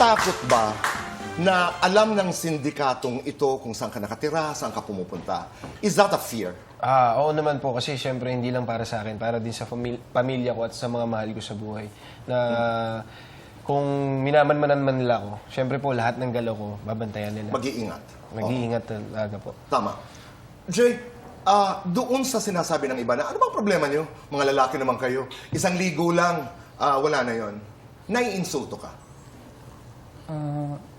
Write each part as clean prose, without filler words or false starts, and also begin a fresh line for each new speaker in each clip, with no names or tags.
takot ba na alam ng sindikatong ito kung saan ka nakatira, saan ka pumupunta? Is that a fear?
Oo naman po, kasi syempre hindi lang para sa akin, para din sa pamilya ko at sa mga mahal ko sa buhay. Na kung minamanmanan man nila ako, syempre po lahat ng galaw ko, babantayan nila.
Mag-iingat.
Mag-iingat talaga po.
Tama. Jay, doon sa sinasabi ng iba na, ano bang problema nyo? Mga lalaki naman kayo. Isang ligo lang, wala na yon. Naiinsulto ka.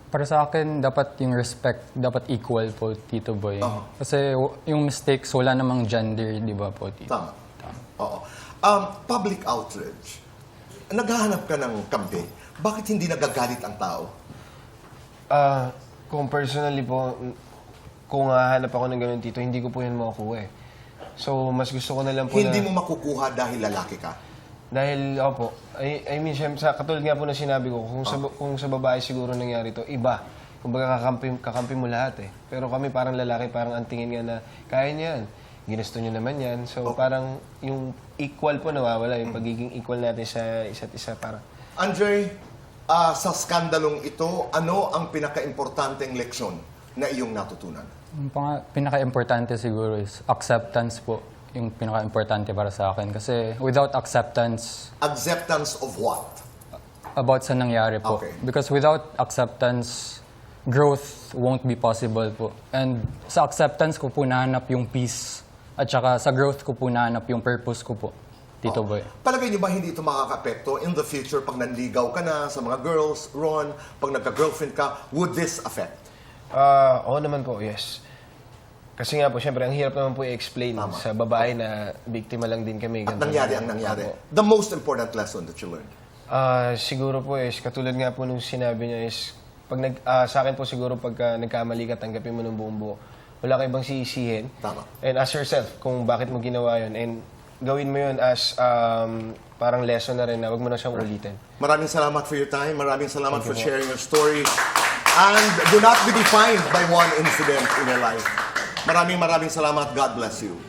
Para sa akin, dapat yung respect, dapat equal po, Tito Boy. Kasi yung mistakes, wala namang gender, di ba po, Tito?
Tama. Oo. Public outrage. Naghahanap ka ng kampi. Bakit hindi nagagalit ang tao?
Kung personally po, kung hahanap ako ng ganun, Tito, hindi ko po yan makukuha eh. So, mas gusto ko na lang po
Hindi
na...
mo makukuha dahil lalaki ka.
Dahil, opo, I mean, syempre, katulad nga po na sinabi ko, kung sa babae siguro nangyari to, iba. Kumbaga kakampi mo lahat eh. Pero kami parang lalaki, parang ang tingin nga na, kaya niya yan. Ginusto niyo naman yan. So parang yung equal po nawawala, yung pagiging equal natin sa isa't isa. Parang.
Andre, sa skandalong ito, ano ang pinaka-importanteng leksyon na iyong natutunan?
Yung pinaka-importante siguro is acceptance po. Yung pinaka-importante para sa akin. Kasi without acceptance...
Acceptance of what?
About sa nangyari po.
Okay.
Because without acceptance, growth won't be possible po. And sa acceptance ko po nahanap yung peace. At saka sa growth ko po nahanap yung purpose ko po, Tito Boy.
Palagay niyo ba hindi ito makaka-apekto in the future pag nanligaw ka na sa mga girls, Ron, pag nagka-girlfriend ka, would this affect?
Oo naman po, yes. Kasi nga po, syempre, ang hirap naman po i-explain sa babae na biktima lang din kami.
At nangyari ang nangyari. The most important lesson that you learned?
Siguro po is, katulad nga po nung sinabi niya is, sa akin po siguro pagka nagkamali ka, tanggapin mo ng buong buo. Wala ka ibang sisihin.
Tama.
And ask yourself kung bakit mo ginawa yun. And gawin mo yun as parang lesson na rin na huwag mo na siyang ulitin.
Maraming salamat for your time. Maraming salamat for sharing your story. And do not be defined by one incident in your life. Maraming salamat. God bless you.